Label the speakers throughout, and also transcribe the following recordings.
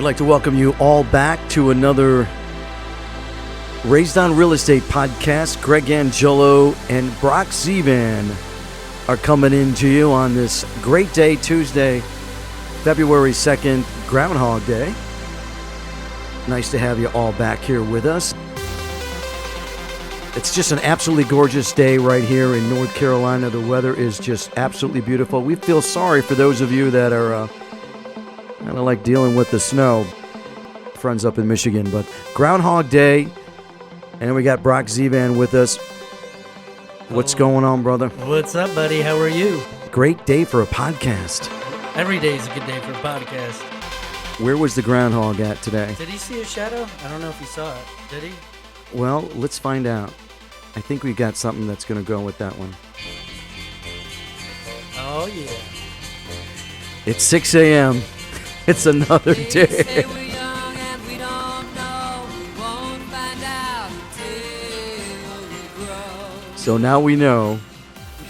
Speaker 1: like to welcome you all back to another Raised on Real Estate podcast. Greg Angelo and Brock Zevan are coming into you on this great day, Tuesday, February 2nd, Groundhog Day. Nice to have you all back here with us. It's just an absolutely gorgeous day right here in North Carolina. The weather is just absolutely beautiful. We feel sorry for those of you that are kind of like dealing with the snow. Friends up in Michigan, but Groundhog Day, and we got Brock Zevan with us. What's going on, brother?
Speaker 2: What's up, buddy? How are you?
Speaker 1: Great day for a podcast.
Speaker 2: Every day is a good day for a podcast.
Speaker 1: Where was the groundhog at today?
Speaker 2: Did he see a shadow? I don't know if he saw it. Did he?
Speaker 1: Well, let's find out. I think we got something that's going to go with that one.
Speaker 2: Oh, yeah.
Speaker 1: It's 6 a.m. It's another day. So now we know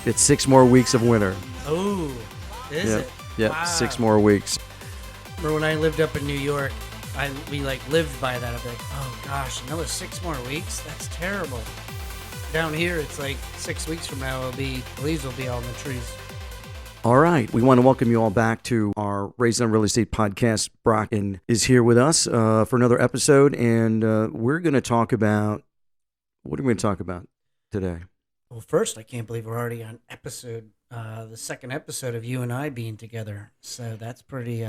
Speaker 1: it's 6 more weeks of winter.
Speaker 2: Oh, is it?
Speaker 1: Yep,
Speaker 2: wow.
Speaker 1: 6 more weeks.
Speaker 2: Remember when I lived up in New York, we lived by that. I'd be like, oh gosh, another 6 more weeks? That's terrible. Down here, it's like 6 weeks from now, the leaves will be all in the trees.
Speaker 1: All right. We want to welcome you all back to our Raised on Real Estate podcast. Brock is here with us for another episode, and we're going to talk about, what are we going to talk about today?
Speaker 2: Well, first, I can't believe we're already on the second episode of you and I being together. So that's pretty,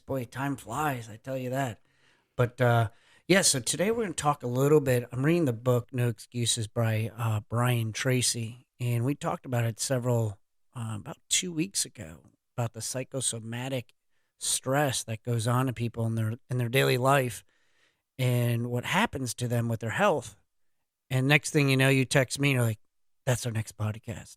Speaker 2: boy, time flies, I tell you that. But so today we're going to talk a little bit. I'm reading the book, No Excuses by Brian Tracy. And we talked about it about 2 weeks ago, about the psychosomatic stress that goes on to people in their daily life and what happens to them with their health. And next thing you know, you text me and you're like, that's our next podcast.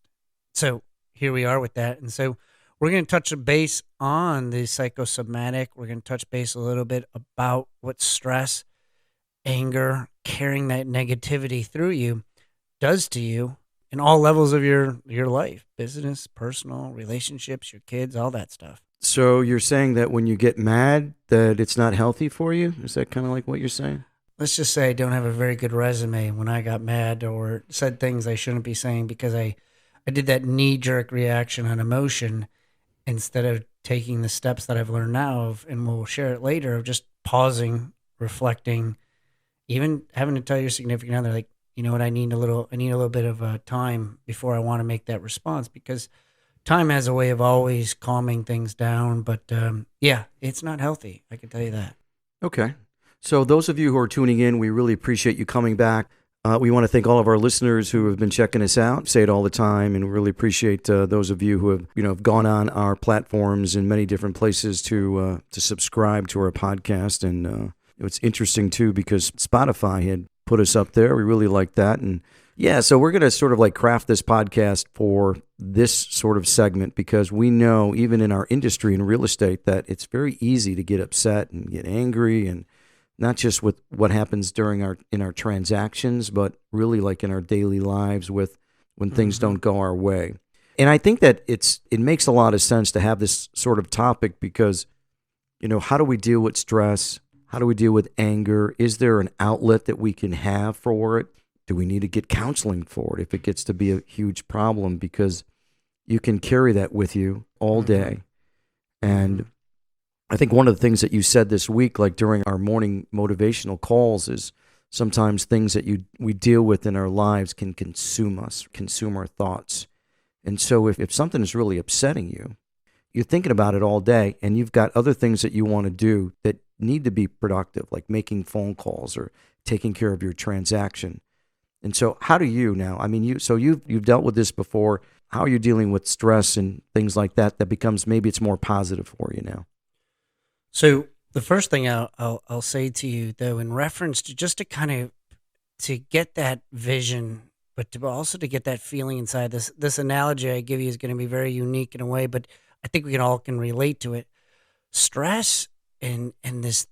Speaker 2: So here we are with that. And so we're going to touch a base on the psychosomatic. We're going to touch base a little bit about what stress, anger, carrying that negativity through you does to you in all levels of your life, business, personal, relationships, your kids, all that stuff.
Speaker 1: So you're saying that when you get mad that it's not healthy for you? Is that kind of like what you're saying?
Speaker 2: Let's just say I don't have a very good resume when I got mad or said things I shouldn't be saying because I did that knee-jerk reaction on emotion instead of taking the steps that I've learned now of, and we'll share it later, of just pausing, reflecting, even having to tell your significant other, like, you know what, I need a little bit of time before I want to make that response, because time has a way of always calming things down. But it's not healthy. I can tell you that. Okay.
Speaker 1: So those of you who are tuning in, we really appreciate you coming back. We want to thank all of our listeners who have been checking us out. Say it all the time, and we really appreciate those of you who have gone on our platforms in many different places to subscribe to our podcast. And it's interesting too because Spotify had put us up there. We really like that, and so we're going to sort of like craft this podcast for this sort of segment because we know even in our industry in real estate that it's very easy to get upset and get angry, and not just with what happens in our transactions, but really like in our daily lives when things don't go our way. And I think that it makes a lot of sense to have this sort of topic because, how do we deal with stress? How do we deal with anger? Is there an outlet that we can have for it? Do we need to get counseling for it if it gets to be a huge problem? Because you can carry that with you all day. And I think one of the things that you said this week, like during our morning motivational calls, is sometimes things that we deal with in our lives can consume us, consume our thoughts. And so if something is really upsetting you, you're thinking about it all day, and you've got other things that you want to do that need to be productive, like making phone calls or taking care of your transaction. And so how do you now? I mean, you've dealt with this before. How are you dealing with stress and things like that becomes maybe it's more positive for you now?
Speaker 2: So the first thing I'll say to you, though, in reference to just to get that vision, but also to get that feeling inside, this analogy I give you is going to be very unique in a way, but I think we all can relate to it. Stress and this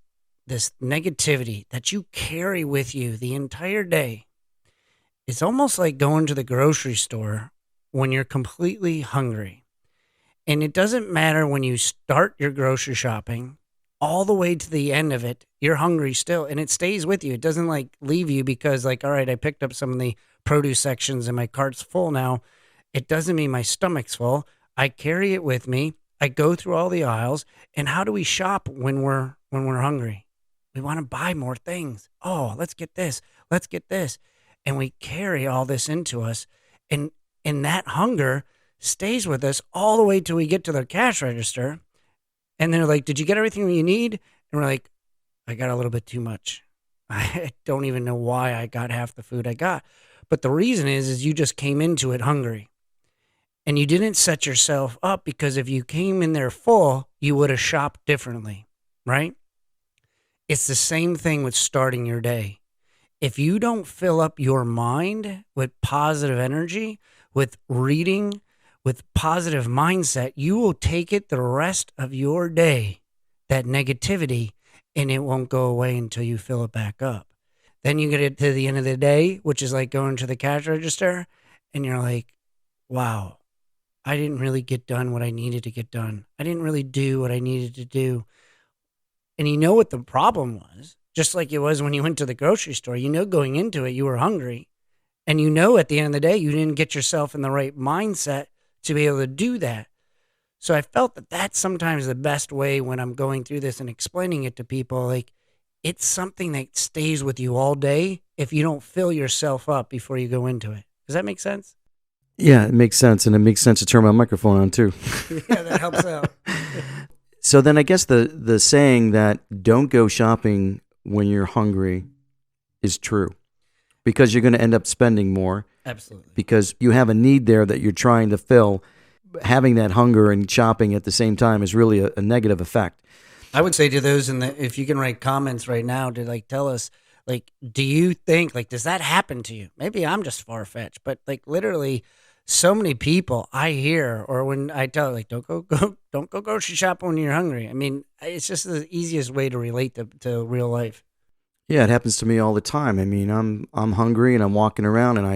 Speaker 2: negativity that you carry with you the entire day, it's almost like going to the grocery store when you're completely hungry. And it doesn't matter when you start your grocery shopping. all the way to the end of it, you're hungry still, and it stays with you. It doesn't like leave you because like, all right, I picked up some of the produce sections and my cart's full now. It doesn't mean my stomach's full. I carry it with me. I go through all the aisles. And how do we shop when we're hungry? We want to buy more things. Oh, let's get this. Let's get this. And we carry all this into us. And that hunger stays with us all the way till we get to the cash register. And they're like, did you get everything you need? And we're like, I got a little bit too much. I don't even know why I got half the food I got. But the reason is you just came into it hungry. And you didn't set yourself up, because if you came in there full, you would have shopped differently, right? It's the same thing with starting your day. If you don't fill up your mind with positive energy, with reading, with positive mindset, you will take it the rest of your day, that negativity, and it won't go away until you fill it back up. Then you get it to the end of the day, which is like going to the cash register, and you're like, wow, I didn't really get done what I needed to get done. I didn't really do what I needed to do. And you know what the problem was? Just like it was when you went to the grocery store. You know going into it, you were hungry. And you know at the end of the day, you didn't get yourself in the right mindset to be able to do that. So I felt that that's sometimes the best way when I'm going through this and explaining it to people. Like, it's something that stays with you all day if you don't fill yourself up before you go into it. Does that make sense?
Speaker 1: Yeah, it makes sense. And it makes sense to turn my microphone on too.
Speaker 2: Yeah, that helps out.
Speaker 1: So then I guess the saying that don't go shopping when you're hungry is true, because you're going to end up spending more.
Speaker 2: Absolutely.
Speaker 1: Because you have a need there that you're trying to fill. Having that hunger and shopping at the same time is really a negative effect.
Speaker 2: I would say to those if you can write comments right now to like tell us, like, do you think, like, does that happen to you? Maybe I'm just far-fetched, but like literally so many people I hear, or when I tell, like, don't go grocery shopping when you're hungry. I mean, it's just the easiest way to relate to real life.
Speaker 1: Yeah, it happens to me all the time. I mean, I'm hungry and I'm walking around and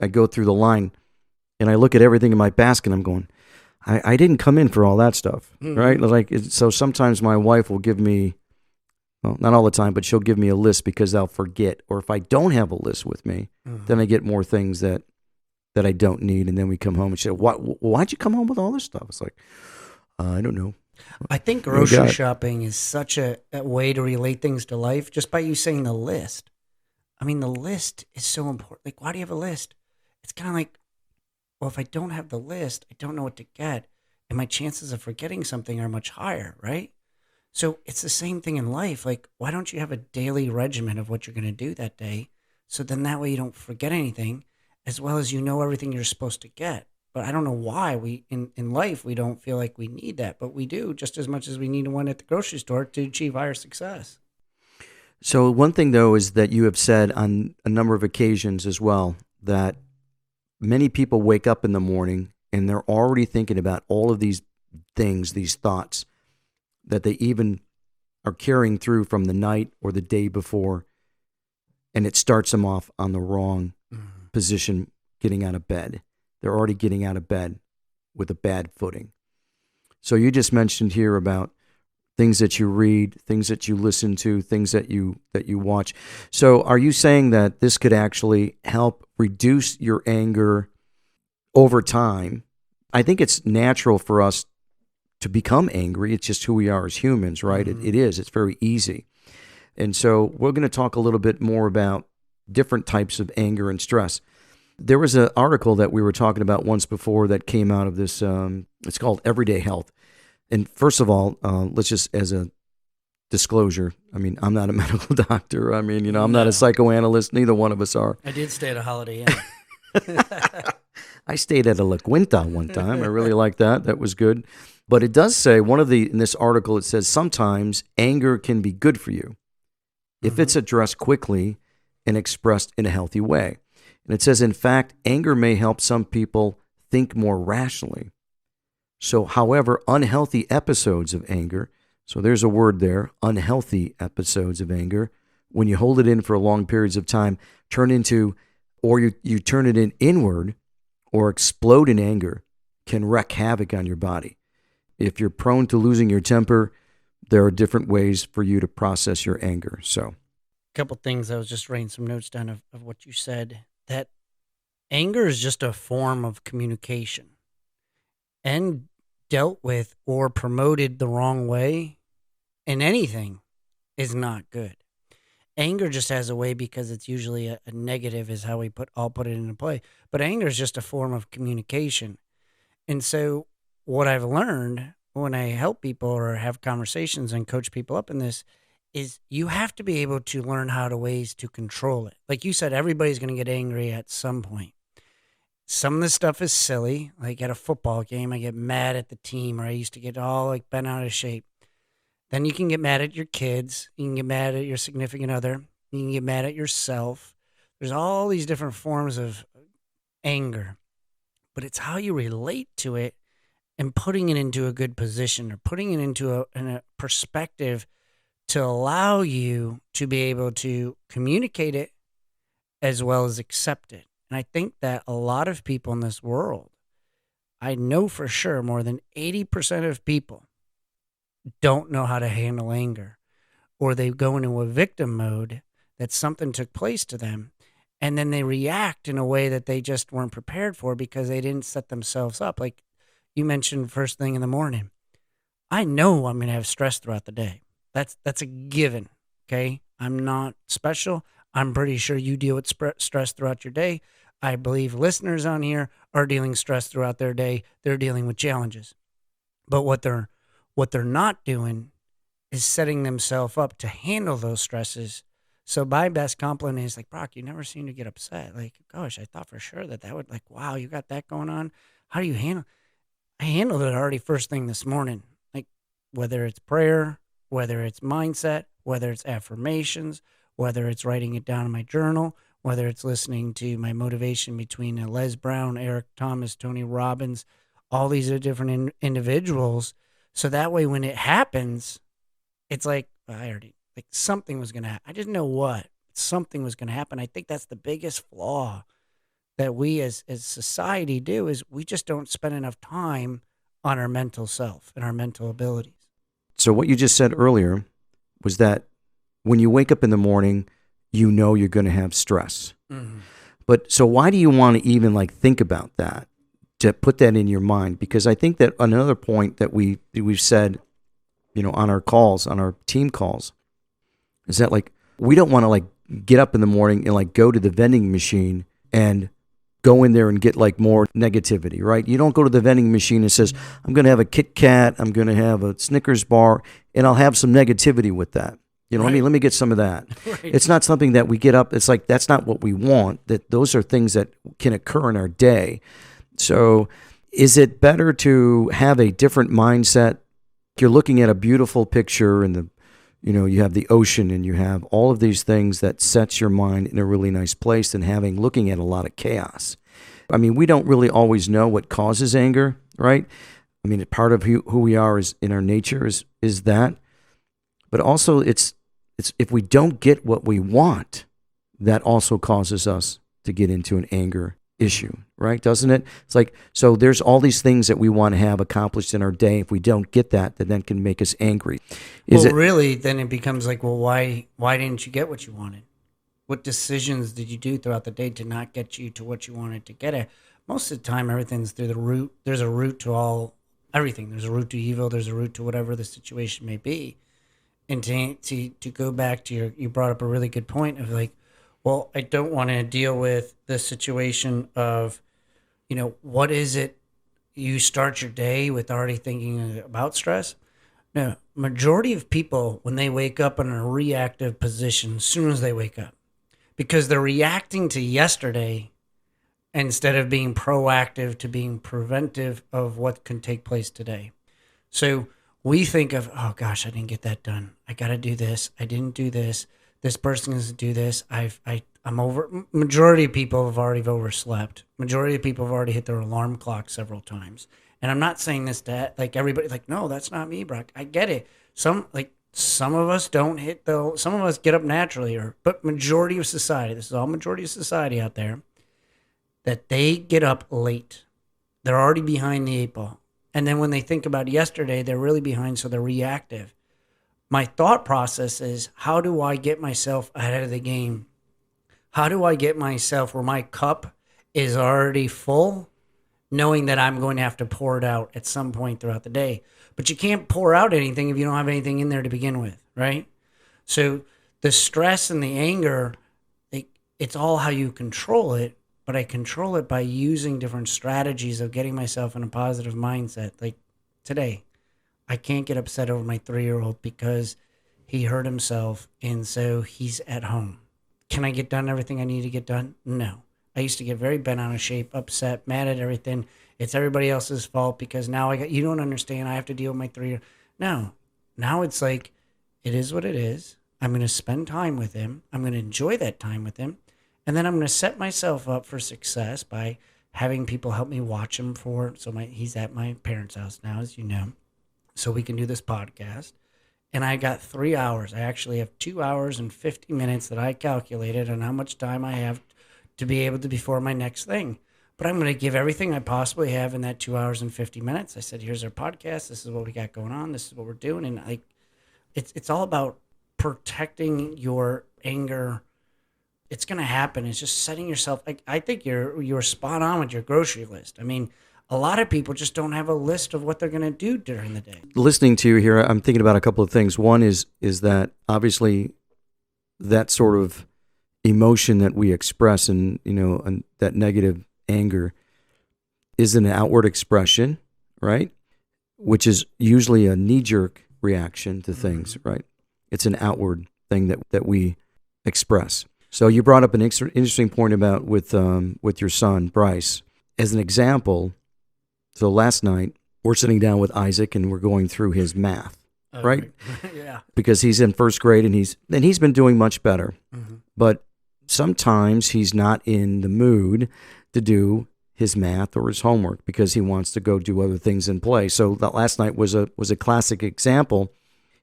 Speaker 1: I go through the line and I look at everything in my basket and I'm going, I didn't come in for all that stuff, right? Like, so sometimes my wife will give me, well, not all the time, but she'll give me a list because I'll forget. Or if I don't have a list with me, then I get more things that I don't need. And then we come home and she said, why'd you come home with all this stuff? It's like, I don't know.
Speaker 2: I think grocery shopping is such a way to relate things to life just by you saying the list. I mean, the list is so important. Like, why do you have a list? It's kind of like, well, if I don't have the list, I don't know what to get. And my chances of forgetting something are much higher, right? So it's the same thing in life. Like, why don't you have a daily regimen of what you're going to do that day? So then that way you don't forget anything, as well as you know everything you're supposed to get. But I don't know why we in life we don't feel like we need that, but we do just as much as we need one at the grocery store to achieve higher success.
Speaker 1: So one thing, though, is that you have said on a number of occasions as well that many people wake up in the morning and they're already thinking about all of these things, these thoughts that they even are carrying through from the night or the day before, and it starts them off on the wrong position getting out of bed. They're already getting out of bed with a bad footing. So you just mentioned here about things that you read, things that you listen to, things that you watch. So are you saying that this could actually help reduce your anger over time? I think it's natural for us to become angry. It's just who we are as humans, right? It is. It's very easy. And so we're going to talk a little bit more about different types of anger and stress. There was an article that we were talking about once before that came out of this, it's called Everyday Health. And first of all, let's just, as a disclosure, I mean, I'm not a medical doctor. I mean, I'm not a psychoanalyst. Neither one of us are.
Speaker 2: I did stay at a Holiday Inn.
Speaker 1: I stayed at a La Quinta one time. I really liked that. That was good. But it does say, in this article, it says sometimes anger can be good for you if it's addressed quickly and expressed in a healthy way. And it says, in fact, anger may help some people think more rationally. So, however, unhealthy episodes of anger, so there's a word there, unhealthy episodes of anger, when you hold it in for long periods of time, turn into, or you turn it inward or explode in anger, can wreak havoc on your body. If you're prone to losing your temper, there are different ways for you to process your anger. So,
Speaker 2: Couple things. I was just writing some notes down of what you said, that anger is just a form of communication, and dealt with or promoted the wrong way in anything is not good. Anger just has a way, because it's usually a negative is how we all put it into play. But anger is just a form of communication. And so what I've learned when I help people or have conversations and coach people up in this is you have to be able to learn how to ways to control it. Like you said, everybody's going to get angry at some point. Some of the stuff is silly. Like at a football game, I get mad at the team, or I used to get all like bent out of shape. Then you can get mad at your kids. You can get mad at your significant other. You can get mad at yourself. There's all these different forms of anger, but it's how you relate to it and putting it into a good position, or putting it into a perspective to allow you to be able to communicate it as well as accept it. And I think that a lot of people in this world, I know for sure more than 80% of people don't know how to handle anger, or they go into a victim mode that something took place to them, and then they react in a way that they just weren't prepared for because they didn't set themselves up. Like you mentioned, first thing in the morning, I know I'm going to have stress throughout the day. That's a given. Okay. I'm not special. I'm pretty sure you deal with stress throughout your day. I believe listeners on here are dealing stress throughout their day. They're dealing with challenges, but what they're not doing is setting themselves up to handle those stresses. So my best compliment is like, Brock, you never seem to get upset. Like, gosh, I thought for sure that would, like, wow, you got that going on. How do you handle? I handled it already first thing this morning. Like, whether it's prayer, whether it's mindset, whether it's affirmations, whether it's writing it down in my journal, whether it's listening to my motivation between Les Brown, Eric Thomas, Tony Robbins, all these are different individuals. So that way, when it happens, it's like, like something was going to happen. I didn't know what. Something was going to happen. I think that's the biggest flaw that we as society do, is we just don't spend enough time on our mental self and our mental abilities.
Speaker 1: So what you just said earlier was that when you wake up in the morning, you know you're going to have stress.
Speaker 2: Mm-hmm.
Speaker 1: But so why do you want to even like think about that, to put that in your mind? Because I think that another point that we've said, on our calls, on our team calls, is that like we don't want to like get up in the morning and like go to the vending machine and go in there and get like more negativity, right? You don't go to the vending machine and says, I'm going to have a Kit Kat, I'm going to have a Snickers bar, and I'll have some negativity with that.
Speaker 2: Right.
Speaker 1: Let me get some of that.
Speaker 2: Right.
Speaker 1: It's not something that we get up. It's like, that's not what we want. That those are things that can occur in our day. So is it better to have a different mindset? You're looking at a beautiful picture and you have the ocean and you have all of these things that sets your mind in a really nice place than looking at a lot of chaos. I mean, we don't really always know what causes anger, right? I mean, part of who we are is in our nature is that, but also it's if we don't get what we want, that also causes us to get into an anger issue, right? Doesn't it? It's like, so there's all these things that we want to have accomplished in our day. If we don't get that, then can make us angry.
Speaker 2: Really, then it becomes like, well, why didn't you get what you wanted? What decisions did you do throughout the day to not get you to what you wanted to get at? Most of the time, everything's through the root. There's a root to everything. There's a root to evil. There's a root to whatever the situation may be. And to go back to you brought up a really good point of like, well, I don't want to deal with the situation of, what is it? You start your day with already thinking about stress. No, majority of people, when they wake up in a reactive position, as soon as they wake up, because they're reacting to yesterday instead of being proactive to being preventive of what can take place today. So we think of, oh gosh, I didn't get that done. I got to do this. I didn't do this. This person doesn't do this. I'm over. Majority of people have already overslept. Majority of people have already hit their alarm clock several times. And I'm not saying this to like everybody. Like, no, that's not me, Brock. I get it. Some of us don't hit some of us get up naturally, but majority of society. This is all majority of society out there. That they get up late. They're already behind the eight ball. And then when they think about yesterday, they're really behind, so they're reactive. my thought process is, how do I get myself ahead of the game? How do I get myself where my cup is already full, knowing that I'm going to have to pour it out at some point throughout the day? But you can't pour out anything if you don't have anything in there to begin with, right? So the stress and the anger, it's all how you control it, but I control it by using different strategies of getting myself in a positive mindset. Like today, I can't get upset over my 3-year-old because he hurt himself, and so he's at home. Can I get done everything I need to get done? No. I used to get very bent out of shape, upset, mad at everything. It's everybody else's fault because now you don't understand. I have to deal with my 3-year. No. Now it's like, it is what it is. I'm going to spend time with him. I'm going to enjoy that time with him. And then I'm going to set myself up for success by having people help me watch him he's at my parents' house now, as you know, so we can do this podcast. And I got 3 hours. I actually have 2 hours and 50 minutes that I calculated on how much time I have to be able to before my next thing. But I'm going to give everything I possibly have in that 2 hours and 50 minutes. I said, here's our podcast. This is what we got going on. This is what we're doing. And it's all about protecting your anger. It's going to happen. It's just setting yourself. I think you're spot on with your grocery list. I mean, a lot of people just don't have a list of what they're going to do during the day.
Speaker 1: Listening to you here, I'm thinking about a couple of things. One is that obviously that sort of emotion that we express and that negative anger is an outward expression, right? Which is usually a knee-jerk reaction to things, right? It's an outward thing that we express. So you brought up an interesting point about with your son, Bryce. As an example, so last night we're sitting down with Isaac and we're going through his math, right?
Speaker 2: Yeah.
Speaker 1: Because he's in first grade and he's been doing much better. Mm-hmm. But sometimes he's not in the mood to do his math or his homework because he wants to go do other things and play. So that last night was a classic example,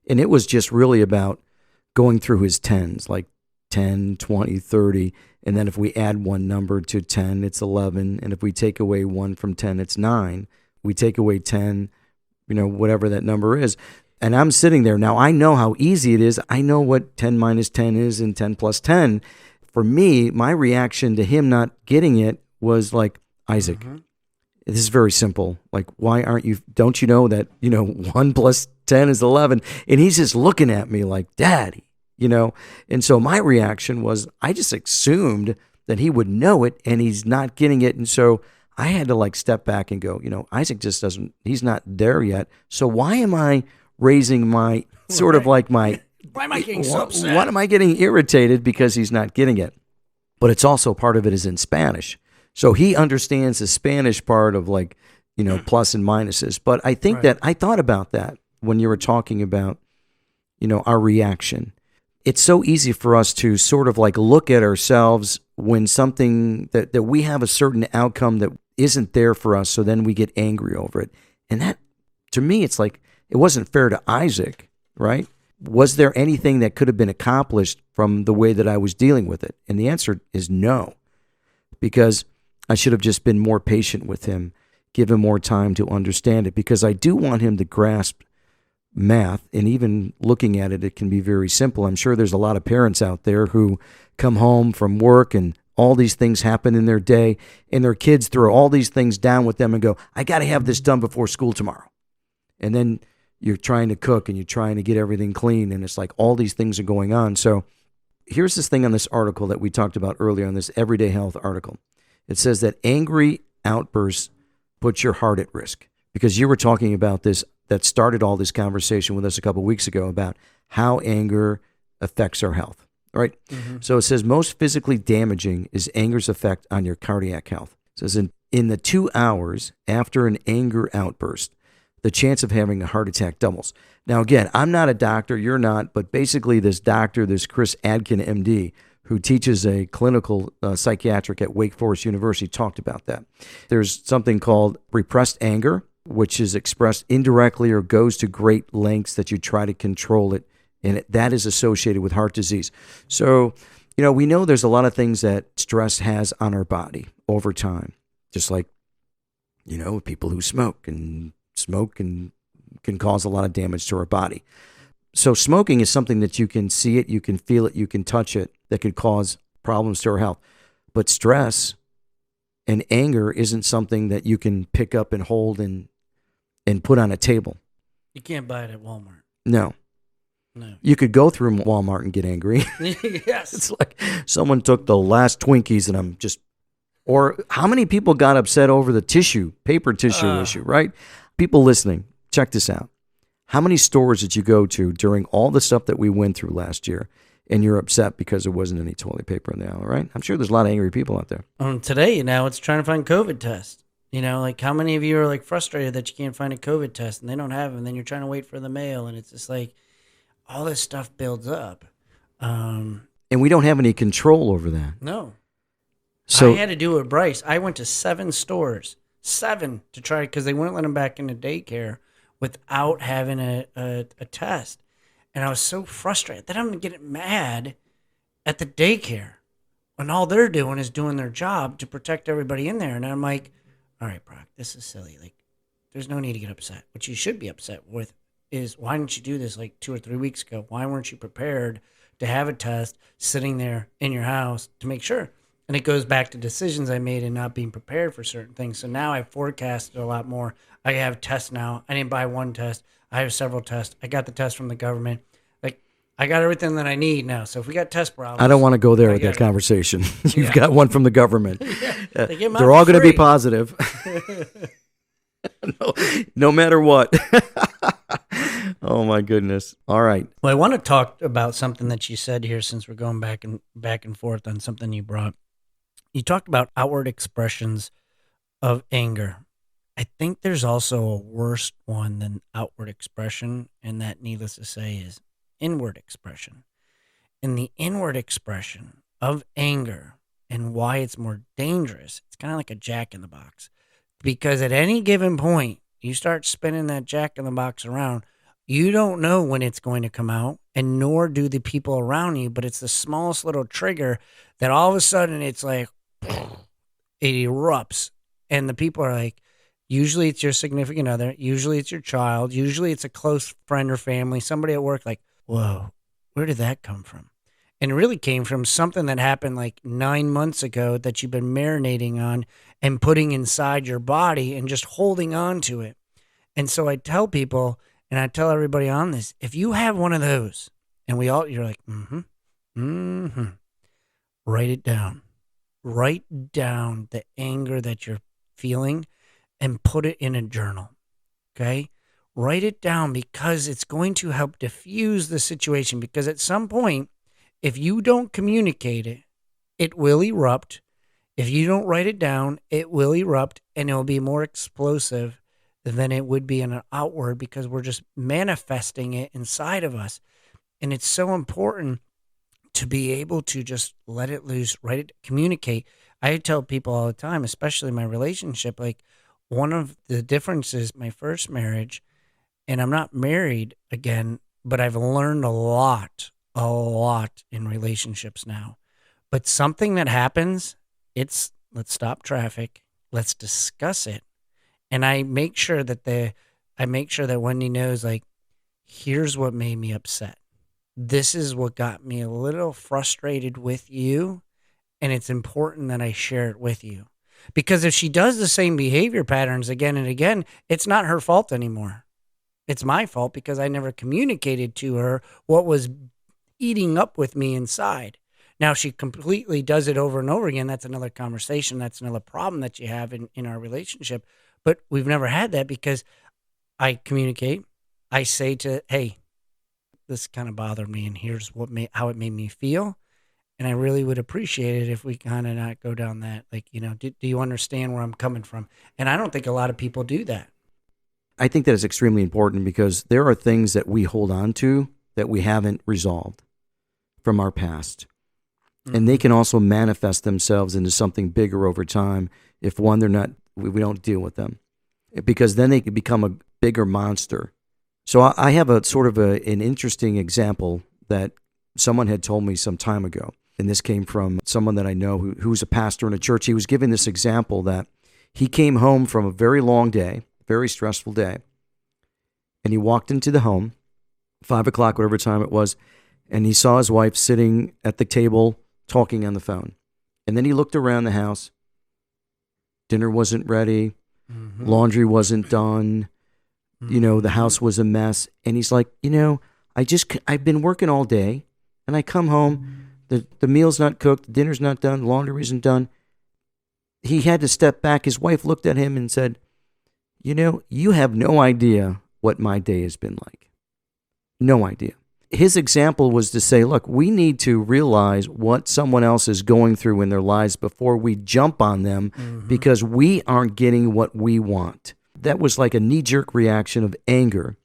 Speaker 1: and it was just really about going through his tens, like 10, 20, 30, and then if we add one number to 10, it's 11, and if we take away 1 from 10, it's 9. We take away 10, whatever that number is. And I'm sitting there. Now, I know how easy it is. I know what 10 minus 10 is and 10 plus 10. For me, my reaction to him not getting it was like, Isaac, this is very simple. Like, why don't you know that, 1 plus 10 is 11? And he's just looking at me like, Daddy. And so my reaction was I just assumed that he would know it and he's not getting it. And so I had to step back and go, Isaac just he's not there yet. So why am I raising my sort of like my,
Speaker 2: why am I getting so upset?
Speaker 1: Why am I getting irritated because he's not getting it? But it's also part of it is in Spanish. So he understands the Spanish part of plus and minuses. But I think that I thought about that when you were talking about, our reaction. It's so easy for us to sort of look at ourselves when something that we have a certain outcome that isn't there for us. So then we get angry over it. And that, to me, it's like, it wasn't fair to Isaac, right? Was there anything that could have been accomplished from the way that I was dealing with it? And the answer is no, because I should have just been more patient with him, give him more time to understand it, because I do want him to grasp math, and even looking at it, it can be very simple. I'm sure there's a lot of parents out there who come home from work and all these things happen in their day, and their kids throw all these things down with them and go, I got to have this done before school tomorrow. And then you're trying to cook and you're trying to get everything clean, and it's like all these things are going on. So here's this thing on this article that we talked about earlier on this Everyday Health article. It says that angry outbursts put your heart at risk, because you were talking about this, that started all this conversation with us a couple of weeks ago about how anger affects our health, right? Mm-hmm. So it says most physically damaging is anger's effect on your cardiac health. It says in the 2 hours after an anger outburst, the chance of having a heart attack doubles. Now, again, I'm not a doctor, you're not, but basically this doctor, this Chris Adkin, MD, who teaches a clinical psychiatric at Wake Forest University, talked about that. There's something called repressed anger, which is expressed indirectly or goes to great lengths that you try to control it, and that is associated with heart disease. So, we know there's a lot of things that stress has on our body over time, just like, people who smoke can cause a lot of damage to our body. So smoking is something that you can see it, you can feel it, you can touch it, that could cause problems to our health. But stress and anger isn't something that you can pick up and hold and put on a table.
Speaker 2: You can't buy it at Walmart.
Speaker 1: No.
Speaker 2: No.
Speaker 1: You could go through Walmart and get angry.
Speaker 2: Yes.
Speaker 1: It's like someone took the last Twinkies and I'm just... Or how many people got upset over the paper tissue issue, right? People listening, check this out. How many stores did you go to during all the stuff that we went through last year and you're upset because there wasn't any toilet paper in the aisle, right? I'm sure there's a lot of angry people out there.
Speaker 2: Today, it's trying to find COVID tests. Like how many of you are like frustrated that you can't find a COVID test and they don't have them, and then you're trying to wait for the mail, and it's just like all this stuff builds up.
Speaker 1: And we don't have any control over that.
Speaker 2: No.
Speaker 1: So
Speaker 2: I had to do it with Bryce. I went to 7 stores, 7 to try, because they wouldn't let him back into daycare without having a test. And I was so frustrated. Then I'm getting mad at the daycare when all they're doing is doing their job to protect everybody in there. And I'm like, all right, Brock, this is silly. Like, there's no need to get upset. What you should be upset with is, why didn't you do this like 2 or 3 weeks ago? Why weren't you prepared to have a test sitting there in your house to make sure? And it goes back to decisions I made and not being prepared for certain things. So now I've forecasted a lot more. I have tests now. I didn't buy one test. I have several tests. I got the test from the government. Like, I got everything that I need now. So if we got test problems,
Speaker 1: I don't want to go there with that conversation. You've got one from the government.
Speaker 2: They're
Speaker 1: all going to be positive. no matter what. Oh my goodness. All right.
Speaker 2: Well, I want to talk about something that you said here, since we're going back and forth on something you brought. You talked about outward expressions of anger. I think there's also a worse one than outward expression, and that, needless to say, is inward expression. And the inward expression of anger, and why it's more dangerous, it's kind of like a jack-in-the-box. Because at any given point, you start spinning that jack-in-the-box around, you don't know when it's going to come out, and nor do the people around you, but it's the smallest little trigger that all of a sudden it's like, it erupts, and the people are like, usually it's your significant other, usually it's your child, usually it's a close friend or family, somebody at work, like, whoa, where did that come from? And it really came from something that happened like 9 months ago that you've been marinating on and putting inside your body and just holding on to it. And so I tell people, and I tell everybody on this, if you have one of those, and you're like, write it down. Write down the anger that you're feeling and put it in a journal, okay? Write it down, because it's going to help diffuse the situation, because at some point, if you don't communicate it, it will erupt. If you don't write it down, it will erupt, and it will be more explosive than it would be in an outward, because we're just manifesting it inside of us. And it's so important to be able to just let it loose, write it, communicate. I tell people all the time, especially in my relationship, like, one of the differences, my first marriage, and I'm not married again, but I've learned a lot in relationships now. But something that happens, it's, let's stop traffic, let's discuss it. And I make sure that Wendy knows, like, here's what made me upset. This is what got me a little frustrated with you, and it's important that I share it with you. Because if she does the same behavior patterns again and again, it's not her fault anymore. It's my fault, because I never communicated to her what was eating up with me inside. Now, if she completely does it over and over again, that's another conversation. That's another problem that you have in our relationship. But we've never had that, because I communicate. I say hey, this kind of bothered me, and here's how it made me feel. And I really would appreciate it if we kind of not go down that, like, do you understand where I'm coming from? And I don't think a lot of people do that.
Speaker 1: I think that is extremely important, because there are things that we hold on to that we haven't resolved from our past. Mm-hmm. And they can also manifest themselves into something bigger over time if, one, we don't deal with them. Because then they can become a bigger monster. So I have a sort of an interesting example that someone had told me some time ago. And this came from someone that I know who's a pastor in a church. He was giving this example that he came home from a very long day, very stressful day, and he walked into the home, 5 o'clock, whatever time it was, and he saw his wife sitting at the table talking on the phone. And then he looked around the house. Dinner wasn't ready. Laundry wasn't done. The house was a mess. And he's like, I've been working all day, and I come home, the meal's not cooked, the dinner's not done, the laundry isn't done. He had to step back. His wife looked at him and said, you have no idea what my day has been like. No idea. His example was to say, look, we need to realize what someone else is going through in their lives before we jump on them because we aren't getting what we want. That was like a knee-jerk reaction of anger.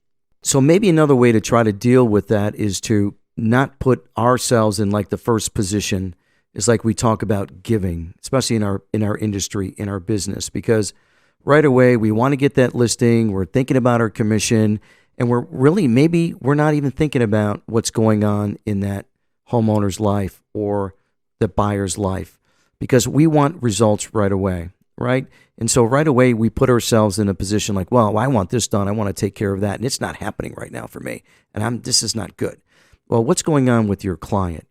Speaker 1: So maybe another way to try to deal with that is to not put ourselves in like the first position. It's like we talk about giving, especially in our industry, in our business, because right away we want to get that listing. We're thinking about our commission. And we're not even thinking about what's going on in that homeowner's life or the buyer's life because we want results right away, right? And so right away we put ourselves in a position like, well, I want this done. I want to take care of that. And it's not happening right now for me. And this is not good. Well, what's going on with your client?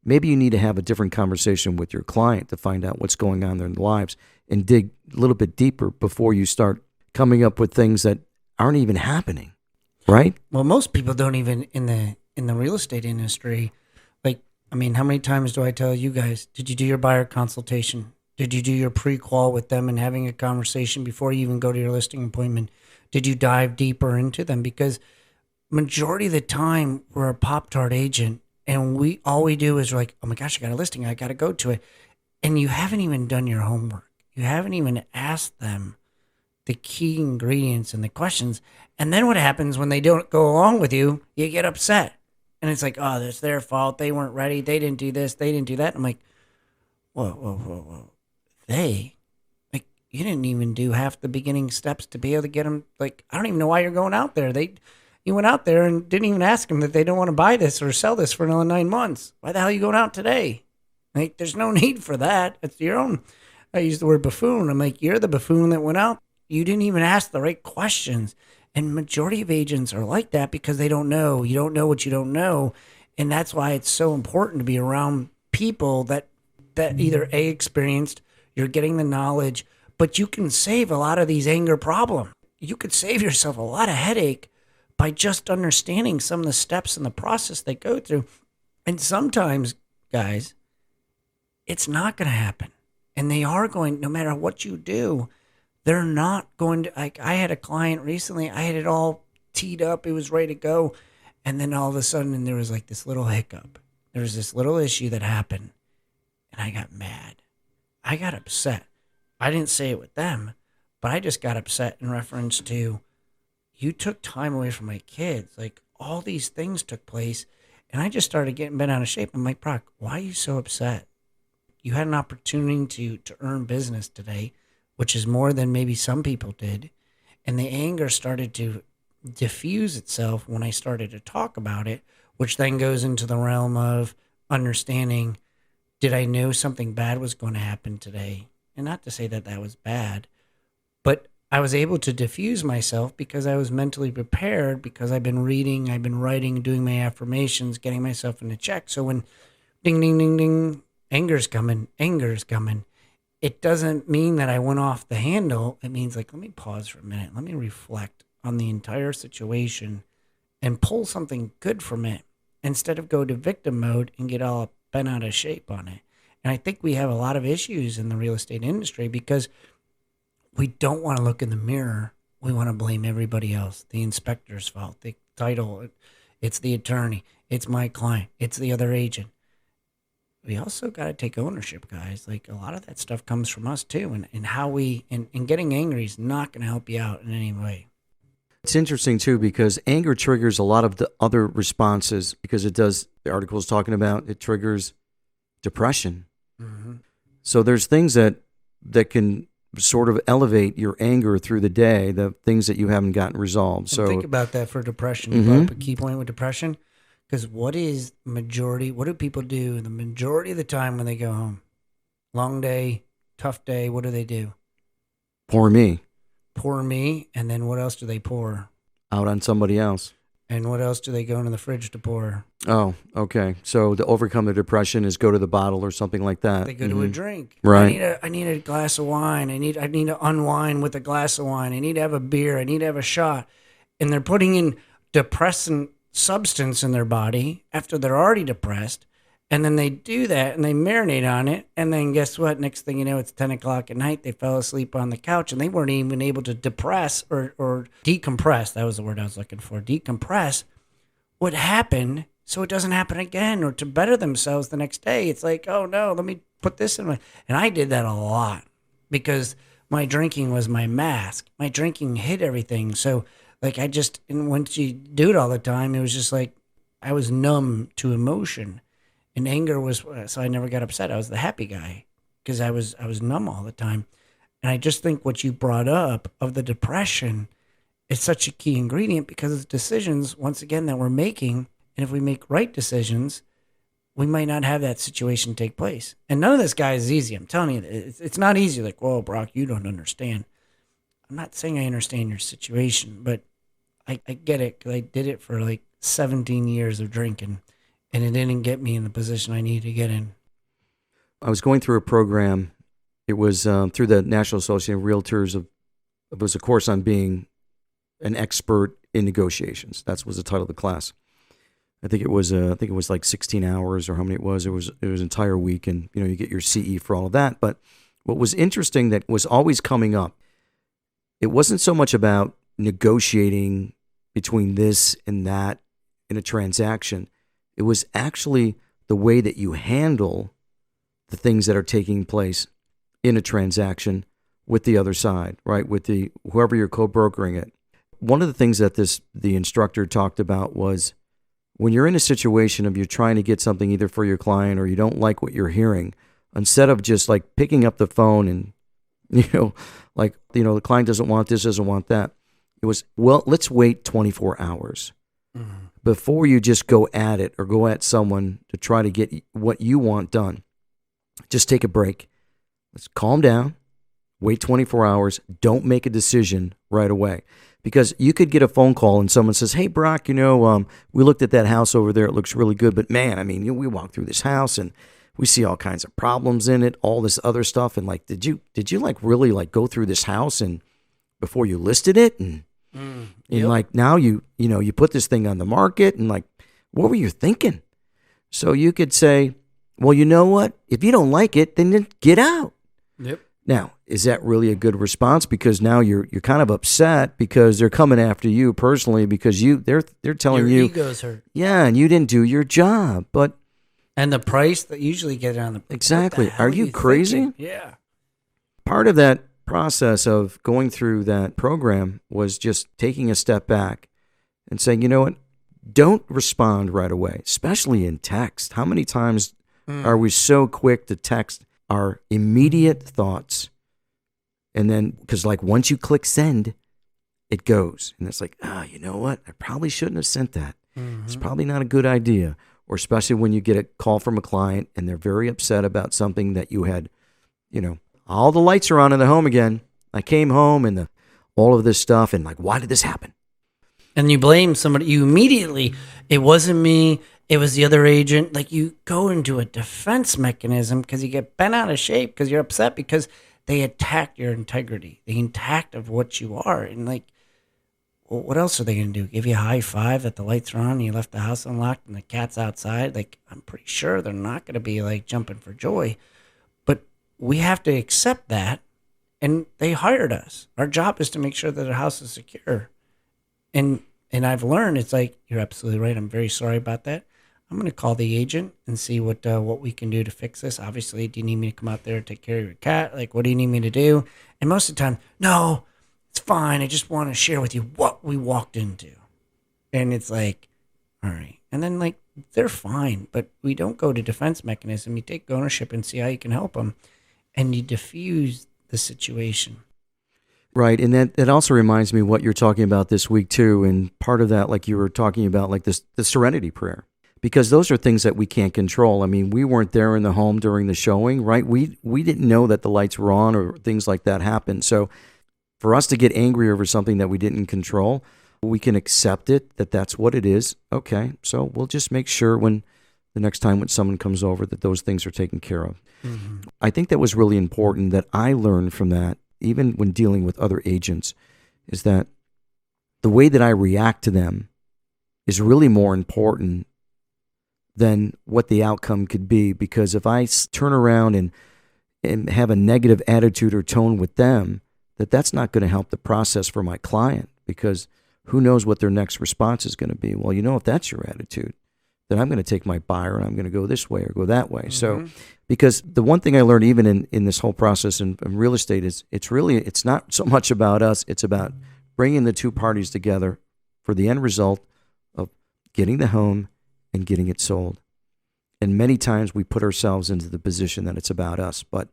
Speaker 1: Maybe you need to have a different conversation with your client to find out what's going on in their lives and dig a little bit deeper before you start coming up with things that aren't even happening. Right?
Speaker 2: Well, most people don't even in the real estate industry. How many times do I tell you guys, did you do your buyer consultation? Did you do your pre-qual with them and having a conversation before you even go to your listing appointment? Did you dive deeper into them? Because majority of the time we're a Pop-Tart agent and all we do is we're like, oh my gosh, I got a listing. I got to go to it. And you haven't even done your homework. You haven't even asked them the key ingredients and the questions. And then what happens when they don't go along with you, you get upset. And it's like, oh, it's their fault. They weren't ready. They didn't do this. They didn't do that. I'm like, whoa. You didn't even do half the beginning steps to be able to get them. I don't even know why you're going out there. You went out there and didn't even ask them that they don't want to buy this or sell this for another 9 months. Why the hell are you going out today? There's no need for that. It's your own. I use the word buffoon. I'm like, you're the buffoon that went out. You didn't even ask the right questions. And majority of agents are like that because they don't know. You don't know what you don't know. And that's why it's so important to be around people that either A, experienced, you're getting the knowledge, but you can save a lot of these anger problems. You could save yourself a lot of headache by just understanding some of the steps in the process they go through. And sometimes, guys, it's not going to happen. And they are going, no matter what you do, they're not going to, I had a client recently, I had it all teed up, it was ready to go. And then all of a sudden there was like this little hiccup. There was this little issue that happened. And I got mad. I got upset. I didn't say it with them, but I just got upset in reference to, you took time away from my kids. All these things took place. And I just started getting bent out of shape. I'm like, Brock, why are you so upset? You had an opportunity to earn business today, which is more than maybe some people did. And the anger started to diffuse itself when I started to talk about it, which then goes into the realm of understanding, did I know something bad was going to happen today? And not to say that that was bad, but I was able to diffuse myself because I was mentally prepared because I've been reading, I've been writing, doing my affirmations, getting myself in a check. So when ding, ding, ding, ding, anger's coming, it doesn't mean that I went off the handle. It means let me pause for a minute. Let me reflect on the entire situation and pull something good from it instead of go to victim mode and get all bent out of shape on it. And I think we have a lot of issues in the real estate industry because we don't want to look in the mirror. We want to blame everybody else. The inspector's fault, the title, it's the attorney, it's my client, it's the other agent. We also got to take ownership, guys. A lot of that stuff comes from us too. And how and getting angry is not going to help you out in any way.
Speaker 1: It's interesting too, because anger triggers a lot of the other responses because it does, the article is talking about, it triggers depression. Mm-hmm. So there's things that can sort of elevate your anger through the day, the things that you haven't gotten resolved. So
Speaker 2: think about that for depression. You brought up a key point with depression. Because what do people do the majority of the time when they go home? Long day, tough day, what do?
Speaker 1: Poor me.
Speaker 2: And then what else do they pour?
Speaker 1: Out on somebody else.
Speaker 2: And what else do they go into the fridge to pour?
Speaker 1: Oh, okay. So to overcome the depression is go to the bottle or something like that.
Speaker 2: They go to a drink.
Speaker 1: Right.
Speaker 2: I need a glass of wine. I need to unwind with a glass of wine. I need to have a beer. I need to have a shot. And they're putting in depressant substance in their body after they're already depressed. And then they do that and they marinate on it. And then guess what? Next thing you know, it's 10 o'clock at night. They fell asleep on the couch and they weren't even able to depress or decompress. That was the word I was looking for. Decompress what happened so it doesn't happen again, or to better themselves the next day. It's like, oh no, let me put this in my... And I did that a lot because my drinking was my mask. My drinking hid everything. So like and once you do it all the time, it was just like I was numb to emotion. And anger was, so I never got upset. I was the happy guy because I was numb all the time. And I just think what you brought up of the depression is such a key ingredient because of the decisions, once again, that we're making. And if we make right decisions, we might not have that situation take place. And none of this, guys, is easy. I'm telling you, it's not easy. Like, whoa, Brock, you don't understand. I'm not saying I understand your situation, but I get it because I did it for like 17 years of drinking. And it didn't get me in the position I needed to get in.
Speaker 1: I was going through a program. It was through the National Association of Realtors. It was a course on being an expert in negotiations. That was the title of the class. I think it was like 16 hours or how many it was. It was an entire week, and you get your CE for all of that. But what was interesting that was always coming up, it wasn't so much about negotiating between this and that in a transaction. It was actually the way that you handle the things that are taking place in a transaction with the other side, right? With whoever you're co-brokering it. One of the things that the instructor talked about was when you're in a situation of you're trying to get something either for your client or you don't like what you're hearing, instead of just like picking up the phone and, the client doesn't want this, doesn't want that. It was, well, let's wait 24 hours. Mm-hmm. Before you just go at it or go at someone to try to get what you want done. Just take a break. Let's calm down. Wait 24 hours. Don't make a decision right away. Because you could get a phone call and someone says, hey, Brock, we looked at that house over there. It looks really good. But man, we walked through this house and we see all kinds of problems in it, all this other stuff. And like, did you like really like go through this house and before you listed it? And
Speaker 2: yep.
Speaker 1: like now you put this thing on the market and like, what were you thinking? So you could say, well, you know what? If you don't like it, then get out.
Speaker 2: Yep.
Speaker 1: Now, is that really a good response? Because now you're kind of upset because they're coming after you personally because they're telling
Speaker 2: your
Speaker 1: you
Speaker 2: ego's hurt.
Speaker 1: Yeah, and you didn't do your job.
Speaker 2: And the price that usually get it on the
Speaker 1: exactly. Are you crazy?
Speaker 2: Thinking? Yeah.
Speaker 1: Part of that process of going through that program was just taking a step back and saying, you know what? Don't respond right away, especially in text. How many times are we so quick to text our immediate thoughts? And then, because like once you click send, it goes. And it's like, you know what? I probably shouldn't have sent that. Mm-hmm. It's probably not a good idea. Or especially when you get a call from a client and they're very upset about something that you had, all the lights are on in the home again. I came home and all of this stuff and like, why did this happen?
Speaker 2: And you blame somebody. You immediately, it wasn't me. It was the other agent. Like you go into a defense mechanism because you get bent out of shape because you're upset because they attacked your integrity, the intact of what you are. And like, well, what else are they going to do? Give you a high five that the lights are on and you left the house unlocked and the cat's outside? Like, I'm pretty sure they're not going to be like jumping for joy. But we have to accept that. And they hired us. Our job is to make sure that the house is secure. And I've learned, it's like, you're absolutely right. I'm very sorry about that. I'm going to call the agent and see what we can do to fix this. Obviously, do you need me to come out there and take care of your cat? Like, what do you need me to do? And most of the time, no, it's fine. I just want to share with you what we walked into. And it's like, all right. And then, like, they're fine. But we don't go to defense mechanism. You take ownership and see how you can help them. And you diffuse the situation.
Speaker 1: Right. And that also reminds me what you're talking about this week, too. And part of that, like you were talking about, like the Serenity Prayer. Because those are things that we can't control. I mean, we weren't there in the home during the showing, right? We didn't know that the lights were on or things like that happened. So for us to get angry over something that we didn't control, we can accept it, that that's what it is. Okay, so we'll just make sure when the next time when someone comes over that those things are taken care of.
Speaker 2: Mm-hmm.
Speaker 1: I think that was really important that I learned from that, even when dealing with other agents, is that the way that I react to them is really more important than what the outcome could be. Because if I turn around and have a negative attitude or tone with them, that's not going to help the process for my client, because who knows what their next response is going to be. Well, if that's your attitude, then I'm going to take my buyer and I'm going to go this way or go that way.
Speaker 2: Mm-hmm.
Speaker 1: So, because the one thing I learned even in this whole process in real estate is it's not so much about us, it's about bringing the two parties together for the end result of getting the home and getting it sold. And many times we put ourselves into the position that it's about us. But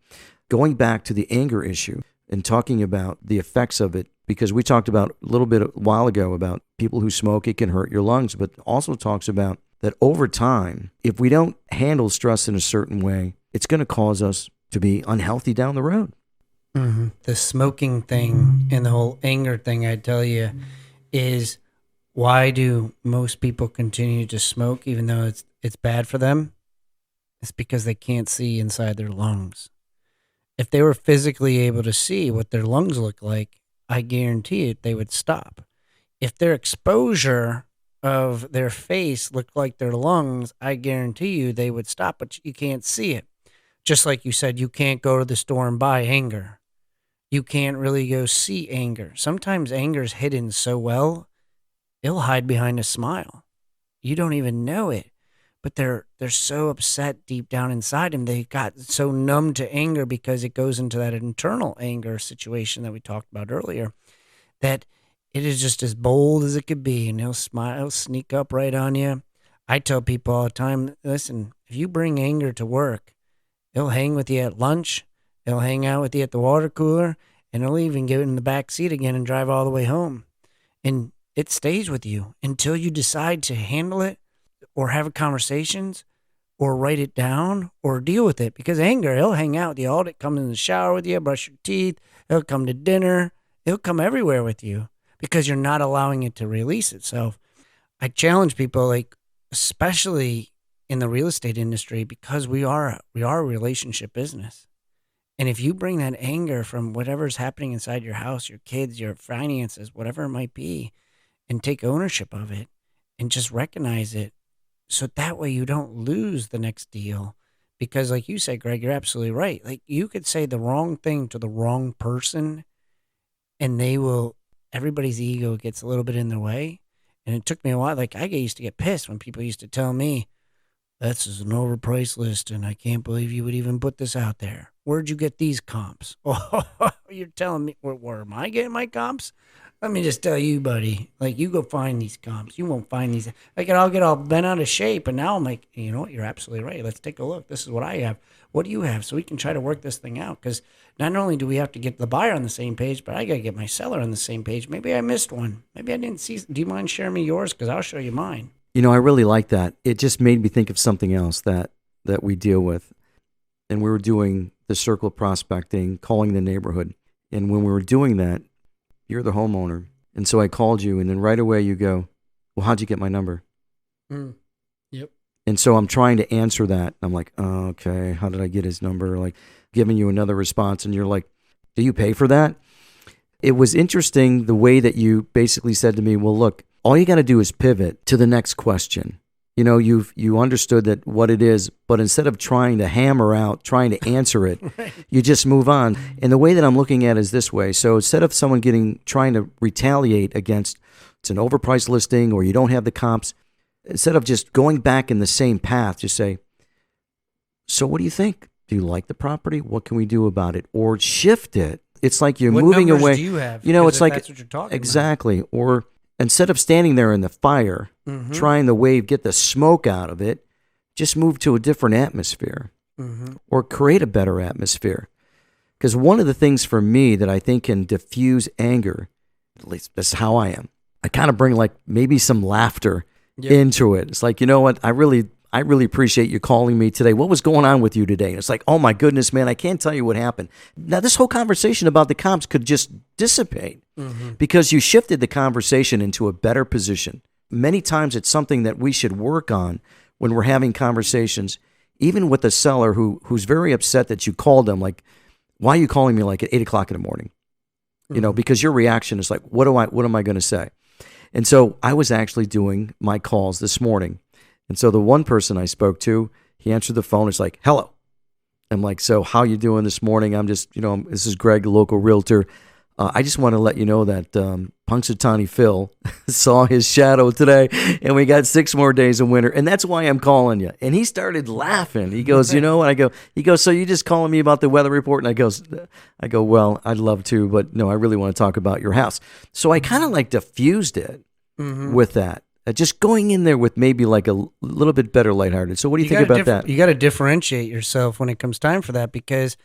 Speaker 1: going back to the anger issue and talking about the effects of it, because we talked about a little bit a while ago about people who smoke, it can hurt your lungs, but also talks about that over time, if we don't handle stress in a certain way, it's going to cause us to be unhealthy down the road.
Speaker 2: Mm-hmm. The smoking thing and the whole anger thing, I tell you, is why do most people continue to smoke even though it's bad for them? It's because they can't see inside their lungs. If they were physically able to see what their lungs look like, I guarantee it, they would stop. If their exposure of their face looked like their lungs, I guarantee you they would stop, but you can't see it. Just like you said, you can't go to the store and buy anger. You can't really go see anger. Sometimes anger's hidden so well, it'll hide behind a smile. You don't even know it. But they're so upset deep down inside them. They got so numb to anger because it goes into that internal anger situation that we talked about earlier, that it is just as bold as it could be, and he'll smile, sneak up right on you. I tell people all the time, listen, if you bring anger to work, he'll hang with you at lunch, he'll hang out with you at the water cooler, and he'll even get in the back seat again and drive all the way home. And it stays with you until you decide to handle it or have conversations or write it down or deal with it. Because anger, he'll hang out with you all day, come in the shower with you, brush your teeth, he'll come to dinner, he'll come everywhere with you because you're not allowing it to release itself. I challenge people, like, especially in the real estate industry, because we are a relationship business. And if you bring that anger from whatever's happening inside your house, your kids, your finances, whatever it might be, and take ownership of it and just recognize it, so that way you don't lose the next deal. Because like you said, Greg, you're absolutely right. Like, you could say the wrong thing to the wrong person and everybody's ego gets a little bit in their way. And it took me a while. Like, I used to get pissed when people used to tell me, this is an overpriced list and I can't believe you would even put this out there. Where'd you get these comps? Oh, you're telling me, where am I getting my comps? Let me just tell you, buddy, like, you go find these comps. You won't find these. Like, I'll get all bent out of shape. And now I'm like, you know what? You're absolutely right. Let's take a look. This is what I have. What do you have? So we can try to work this thing out. Because not only do we have to get the buyer on the same page, but I got to get my seller on the same page. Maybe I missed one. Maybe I didn't see. Do you mind sharing me yours? Because I'll show you mine.
Speaker 1: I really like that. It just made me think of something else that we deal with. And we were doing the circle prospecting, calling the neighborhood. And when we were doing that, you're the homeowner. And so I called you, and then right away you go, well, how'd you get my number?
Speaker 2: Yep.
Speaker 1: And so I'm trying to answer that. I'm like, oh, okay, how did I get his number? Like, giving you another response, and you're like, do you pay for that? It was interesting the way that you basically said to me, well, look, all you got to do is pivot to the next question. You understood that what it is, but instead of trying to hammer out, trying to answer it,
Speaker 2: Right.
Speaker 1: You just move on. And the way that I'm looking at it is this way. So instead of someone trying to retaliate against it's an overpriced listing or you don't have the comps, instead of just going back in the same path, just say, so what do you think? Do you like the property? What can we do about it? Or shift it. It's like you're moving
Speaker 2: numbers
Speaker 1: away.
Speaker 2: Do you have?
Speaker 1: It's like
Speaker 2: that's what you're talking
Speaker 1: exactly. Or instead of standing there in the fire,
Speaker 2: about.
Speaker 1: trying to get the smoke out of it, just move to a different atmosphere or create a better atmosphere. Because one of the things for me that I think can diffuse anger, at least that's how I am, I kind of bring like maybe some laughter into it. It's like, you know what? I really appreciate you calling me today. What was going on with you today? And it's like, oh my goodness, man, I can't tell you what happened. Now, this whole conversation about the comps could just dissipate because you shifted the conversation into a better position. Many times it's something that we should work on when we're having conversations, even with a seller who's very upset that you called them. Like, why are you calling me like at 8 o'clock in the morning? You know, because your reaction is like, what am I going to say? And so I was actually doing my calls this morning. And so the one person I spoke to, he answered the phone. It's like, hello. I'm like, so how you doing this morning? I'm just, this is Greg, the local realtor. I just want to let you know that Punxsutawney Phil saw his shadow today, and we got 6 more days of winter, and that's why I'm calling you. And he started laughing. He goes, and he goes, so you just calling me about the weather report? And I go, well, I'd love to, but no, I really want to talk about your house. So I kind of like diffused it with that. Just going in there with maybe like a little bit better lighthearted. So what do you think about that?
Speaker 2: You got to differentiate yourself when it comes time for that because,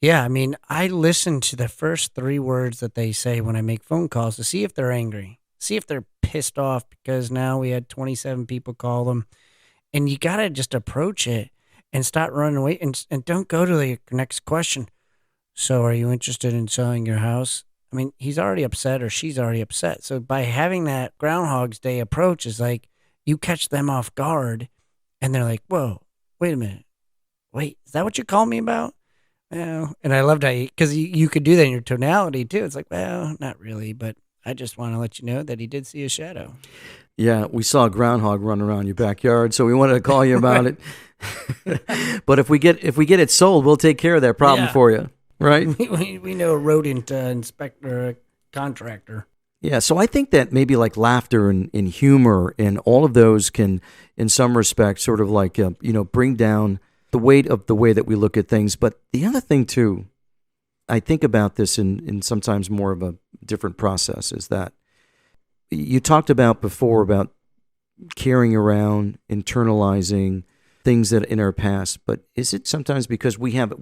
Speaker 2: yeah, I mean, I listen to the first 3 words that they say when I make phone calls to see if they're angry, see if they're pissed off because now we had 27 people call them. And you got to just approach it and start running away and don't go to the next question. So are you interested in selling your house? I mean, he's already upset or she's already upset. So by having that Groundhog's Day approach is like you catch them off guard and they're like, whoa, wait a minute. Wait, is that what you called me about? Well, and I loved how because you could do that in your tonality too. It's like, well, not really, but I just want to let you know that he did see a shadow.
Speaker 1: Yeah, we saw a groundhog run around your backyard, so we wanted to call you about it. But if we get it sold, we'll take care of that problem for you. Right?
Speaker 2: We know a rodent inspector, contractor.
Speaker 1: Yeah, so I think that maybe like laughter and humor and all of those can, in some respects, sort of like, bring down the weight of the way that we look at things. But the other thing, too, I think about this in sometimes more of a different process is that you talked about before about carrying around, internalizing things that in our past, but is it sometimes because we have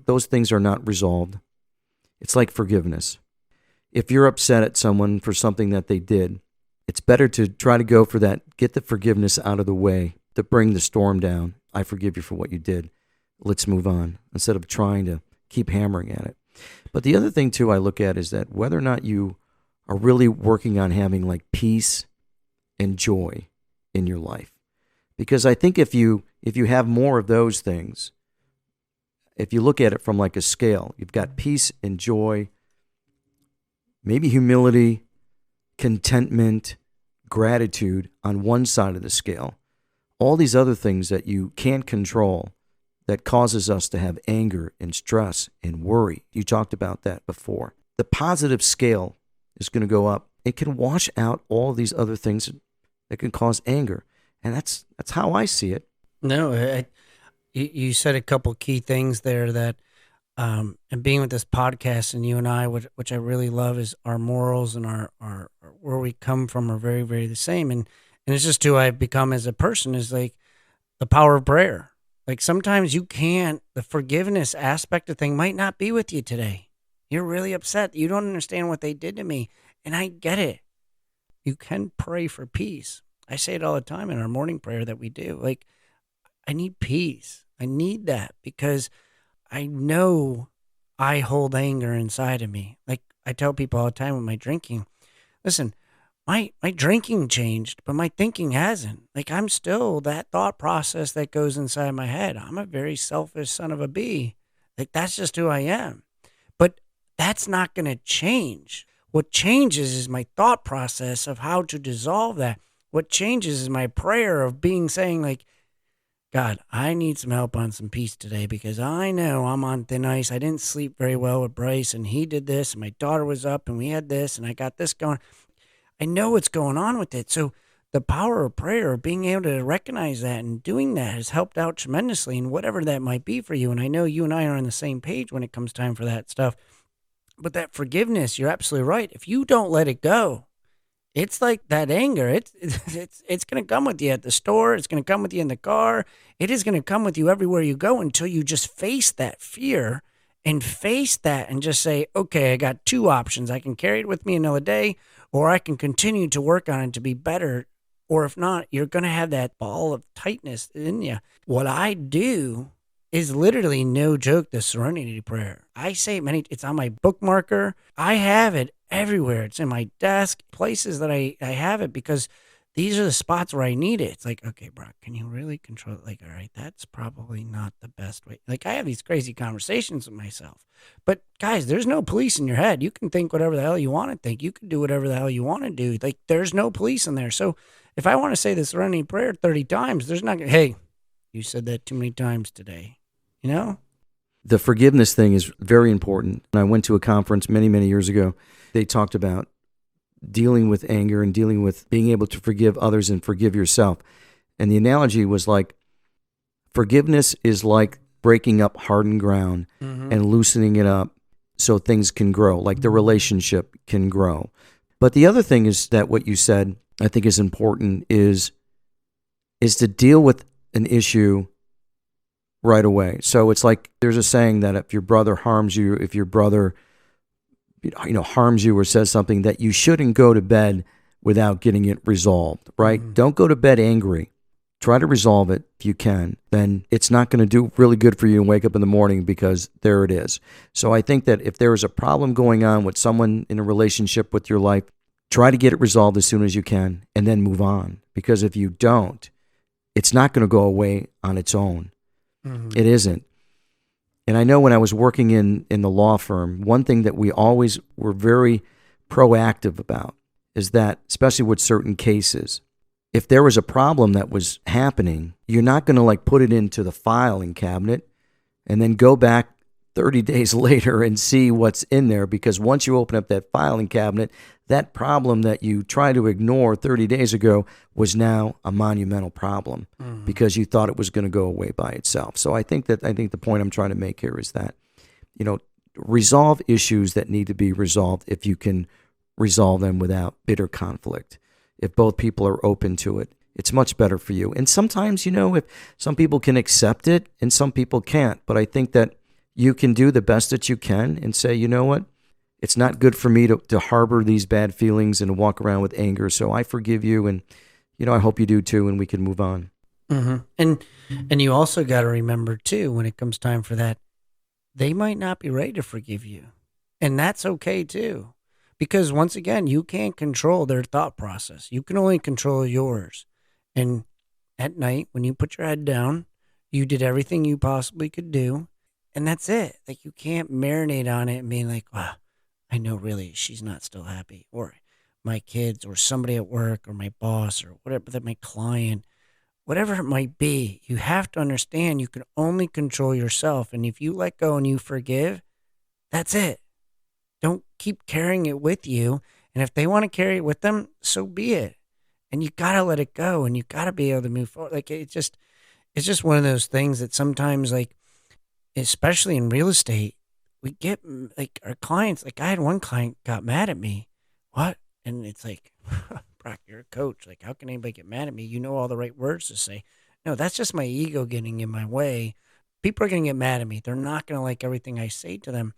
Speaker 1: those things are not resolved? It's like forgiveness. If you're upset at someone for something that they did, it's better to try to go for that, get the forgiveness out of the way, to bring the storm down. I forgive you for what you did. Let's move on, instead of trying to keep hammering at it. But the other thing too I look at is that whether or not you are really working on having like peace and joy in your life. Because I think if you have more of those things, if you look at it from like a scale, you've got peace and joy, maybe humility, contentment, gratitude on one side of the scale. All these other things that you can't control that causes us to have anger and stress and worry. You talked about that before. The positive scale is going to go up. It can wash out all these other things that can cause anger. And that's how I see it.
Speaker 2: No, you said a couple key things there that, and being with this podcast and you and I, which I really love, is our morals and our where we come from are very, very the same. And it's just who I've become as a person is like the power of prayer. Like sometimes the forgiveness aspect of thing might not be with you today. You're really upset. You don't understand what they did to me. And I get it. You can pray for peace. I say it all the time in our morning prayer that we do. Like, I need peace. I need that because I know I hold anger inside of me. Like I tell people all the time with my drinking, listen, my drinking changed, but my thinking hasn't. Like I'm still that thought process that goes inside my head. I'm a very selfish son of a bee. Like that's just who I am. But that's not going to change. What changes is my thought process of how to dissolve that. What changes is my prayer of saying like, God, I need some help on some peace today because I know I'm on thin ice. I didn't sleep very well with Bryce and he did this and my daughter was up and we had this and I got this going. I know what's going on with it. So the power of prayer, being able to recognize that and doing that has helped out tremendously in whatever that might be for you. And I know you and I are on the same page when it comes time for that stuff. But that forgiveness, you're absolutely right. If you don't let it go, it's like that anger. It's going to come with you at the store. It's going to come with you in the car. It is going to come with you everywhere you go until you just face that fear and face that and just say, okay, I got 2 options. I can carry it with me another day or I can continue to work on it to be better Or if not, you're going to have that ball of tightness in you. What I do is literally, no joke, the Serenity Prayer. I say it it's on my bookmarker. I have it everywhere. It's in my desk, places that I have it, because these are the spots where I need it. It's like, okay, Brock, can you really control it? Like, all right, that's probably not the best way. Like, I have these crazy conversations with myself. But guys, there's no police in your head. You can think whatever the hell you want to think. You can do whatever the hell you want to do. Like, there's no police in there. So if I want to say the Serenity Prayer 30 times, there's not, hey, you said that too many times today. You know?
Speaker 1: The forgiveness thing is very important. I went to a conference many, many years ago. They talked about dealing with anger and dealing with being able to forgive others and forgive yourself. And the analogy was like, forgiveness is like breaking up hardened ground and loosening it up so things can grow, like the relationship can grow. But the other thing is that what you said, I think is important, is to deal with an issue right away. So it's like there's a saying that if your brother harms you, if your brother harms you or says something, that you shouldn't go to bed without getting it resolved, right? Don't go to bed angry. Try to resolve it if you can. Then it's not going to do really good for you and wake up in the morning because there it is. So I think that if there is a problem going on with someone in a relationship with your life, try to get it resolved as soon as you can and then move on. Because if you don't, it's not going to go away on its own. It isn't. And I know when I was working in the law firm, one thing that we always were very proactive about is that, especially with certain cases, if there was a problem that was happening, you're not going to like put it into the filing cabinet and then go back 30 days later and see what's in there, because once you open up that filing cabinet, that problem that you tried to ignore 30 days ago was now a monumental problem because you thought it was going to go away by itself. So I think the point I'm trying to make here is that, resolve issues that need to be resolved if you can resolve them without bitter conflict. If both people are open to it, it's much better for you. And sometimes, if some people can accept it and some people can't, but I think that you can do the best that you can and say, you know what? It's not good for me to harbor these bad feelings and walk around with anger. So I forgive you, and I hope you do too, and we can move on.
Speaker 2: And you also got to remember too, when it comes time for that, they might not be ready to forgive you, and that's okay too, because once again, you can't control their thought process. You can only control yours. And at night, when you put your head down, you did everything you possibly could do, and that's it. Like, you can't marinate on it and being like, wow, I know really she's not still happy, or my kids, or somebody at work, or my boss, or whatever, my client, whatever it might be. You have to understand you can only control yourself. And if you let go and you forgive, that's it. Don't keep carrying it with you. And if they want to carry it with them, so be it. And you got to let it go, and you got to be able to move forward. Like, it's just one of those things that sometimes, like, especially in real estate, we get, like, our clients, like, I had one client got mad at me. What? And it's like, Brock, you're a coach. Like, how can anybody get mad at me? You know all the right words to say. No, that's just my ego getting in my way. People are going to get mad at me. They're not going to like everything I say to them.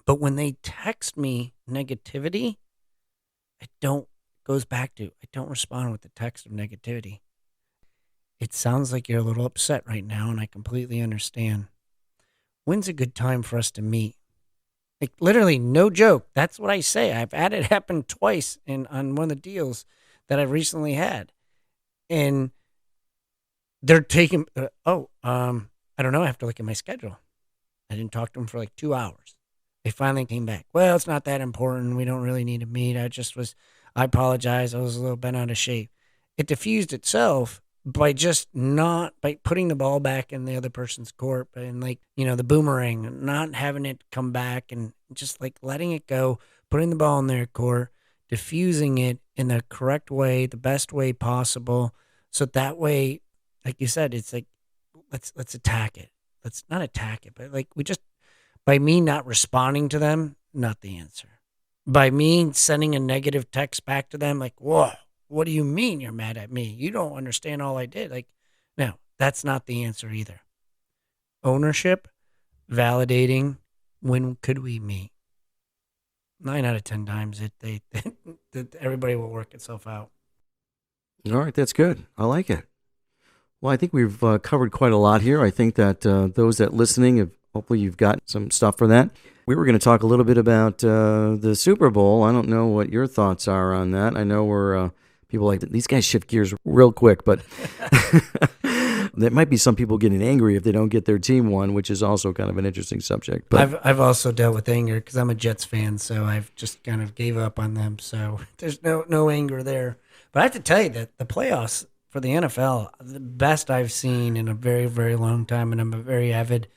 Speaker 2: But when they text me negativity, goes back to, I don't respond with the text of negativity. It sounds like you're a little upset right now, and I completely understand. When's a good time for us to meet? Like, literally, no joke. That's what I say. I've had it happen twice on one of the deals that I've recently had. And they're taking, I don't know. I have to look at my schedule. I didn't talk to them for like 2 hours. They finally came back. Well, it's not that important. We don't really need to meet. I apologize. I was a little bent out of shape. It diffused itself by putting the ball back in the other person's court, and the boomerang, not having it come back, and just like letting it go, putting the ball in their court, diffusing it in the correct way, the best way possible. So that way, like you said, it's like, let's attack it. Let's not attack it, but like by me not responding to them, not the answer. By me sending a negative text back to them, like, whoa, what do you mean you're mad at me? You don't understand all I did. Like, no, that's not the answer either. Ownership, validating, when could we meet? 9 out of 10 times, everybody will work itself out.
Speaker 1: All right, that's good. I like it. Well, I think we've covered quite a lot here. I think that those that listening, hopefully you've got some stuff for that. We were going to talk a little bit about the Super Bowl. I don't know what your thoughts are on that. I know we're people like these guys shift gears real quick, but there might be some people getting angry if they don't get their team won, which is also kind of an interesting subject. But
Speaker 2: I've also dealt with anger because I'm a Jets fan, so I've just kind of gave up on them. So there's no anger there. But I have to tell you that the playoffs for the NFL, the best I've seen in a very, very long time, and I'm a very avid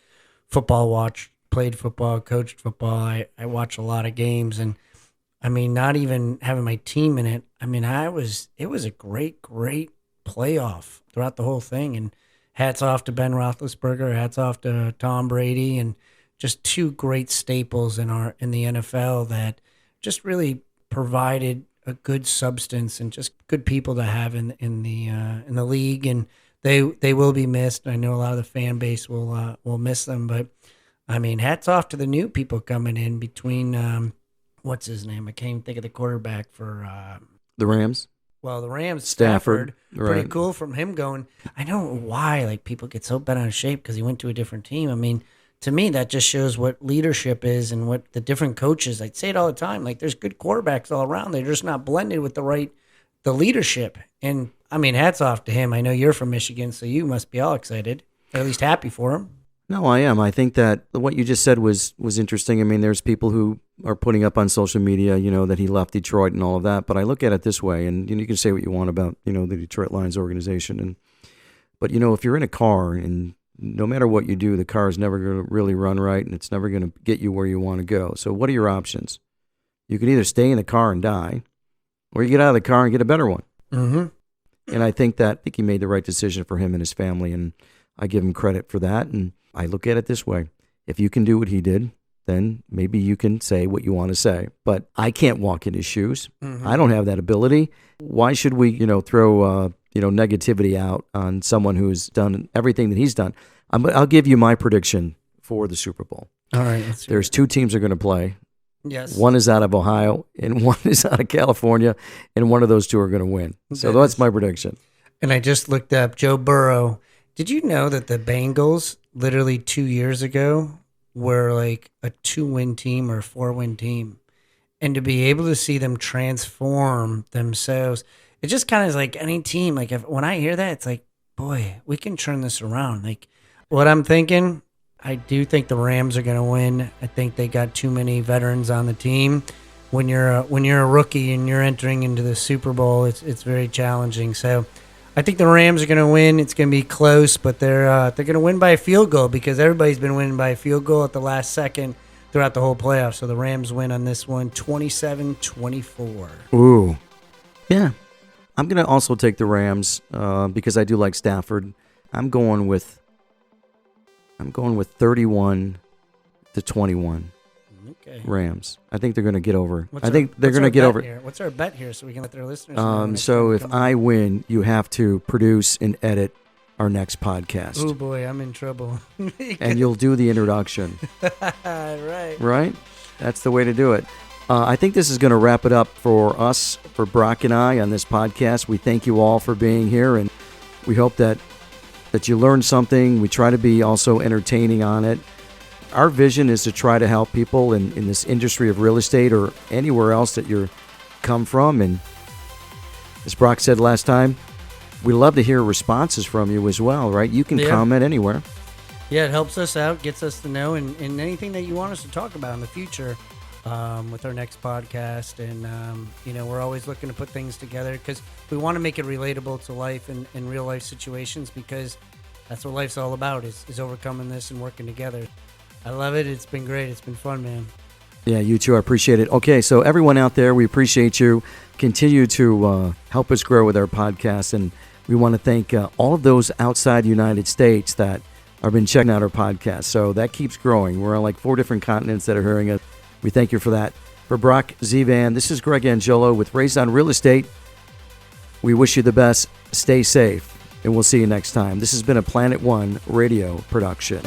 Speaker 2: football watch, played football, coached football. I watch a lot of games, and I mean, not even having my team in it. I mean, it was a great playoff throughout the whole thing, and hats off to Ben Roethlisberger, hats off to Tom Brady, and just two great staples in the NFL that just really provided a good substance and just good people to have in the league, and they will be missed. I know a lot of the fan base will miss them, but I mean, hats off to the new people coming in between what's his name? I can't even think of the quarterback for
Speaker 1: the Rams.
Speaker 2: Well, the Rams,
Speaker 1: Stafford,
Speaker 2: pretty
Speaker 1: right.
Speaker 2: cool from him going. I know why like people get so bent out of shape because he went to a different team. I mean, to me, that just shows what leadership is and what the different coaches. I say it all the time. Like, there's good quarterbacks all around. They're just not blended with the leadership. And I mean, hats off to him. I know you're from Michigan, so you must be all excited, or at least happy for him.
Speaker 1: No, I am. I think that what you just said was interesting. I mean, there's people who are putting up on social media, that he left Detroit and all of that. But I look at it this way, and you can say what you want about, the Detroit Lions organization. But if you're in a car and no matter what you do, the car is never going to really run right, and it's never going to get you where you want to go. So what are your options? You can either stay in the car and die, or you get out of the car and get a better one.
Speaker 2: Mm-hmm.
Speaker 1: And I think he made the right decision for him and his family, and I give him credit for that. And I look at it this way. If you can do what he did, then maybe you can say what you want to say. But I can't walk in his shoes.
Speaker 2: Mm-hmm.
Speaker 1: I don't have that ability. Why should we, throw negativity out on someone who's done everything that he's done? I'll give you my prediction for the Super Bowl.
Speaker 2: All right.
Speaker 1: There's two teams that are going to play.
Speaker 2: Yes.
Speaker 1: One is out of Ohio and one is out of California, and one of those two are going to win. So that's my prediction.
Speaker 2: And I just looked up Joe Burrow. Did you know that the Bengals literally 2 years ago were like a 2-win team or a 4-win team? And to be able to see them transform themselves, it just kind of is like any team. Like when I hear that, it's like, boy, we can turn this around. Like what I'm thinking, I do think the Rams are going to win. I think they got too many veterans on the team. When you're a rookie and you're entering into the Super Bowl, it's very challenging. So I think the Rams are going to win. It's going to be close, but they're going to win by a field goal because everybody's been winning by a field goal at the last second throughout the whole playoff. So the Rams win on this one, 27-24.
Speaker 1: Ooh, yeah. I'm going to also take the Rams because I do like Stafford. I'm going with 31-21.
Speaker 2: Okay.
Speaker 1: Rams. I think they're going to get over.
Speaker 2: What's our bet here so we can let their listeners know?
Speaker 1: So if I win, you have to produce and edit our next podcast.
Speaker 2: Oh boy, I'm in trouble.
Speaker 1: And you'll do the introduction.
Speaker 2: Right.
Speaker 1: Right? That's the way to do it. I think this is going to wrap it up for us, for Brock and I on this podcast. We thank you all for being here, and we hope that you learned something. We try to be also entertaining on it. Our vision is to try to help people in this industry of real estate or anywhere else that you come from. And as Brock said last time, we love to hear responses from you as well, right? You can comment anywhere.
Speaker 2: Yeah, it helps us out, gets us to know, and anything that you want us to talk about in the future with our next podcast. And, we're always looking to put things together because we want to make it relatable to life and real life situations, because that's what life's all about is overcoming this and working together. I love it. It's been great. It's been fun, man.
Speaker 1: Yeah, you too. I appreciate it. Okay, so everyone out there, we appreciate you. Continue to help us grow with our podcast, and we want to thank all of those outside the United States that have been checking out our podcast. So that keeps growing. We're on like 4 different continents that are hearing us. We thank you for that. For Brock Zivan, this is Greg Angelo with Raised on Real Estate. We wish you the best. Stay safe, and we'll see you next time. This has been a Planet One radio production.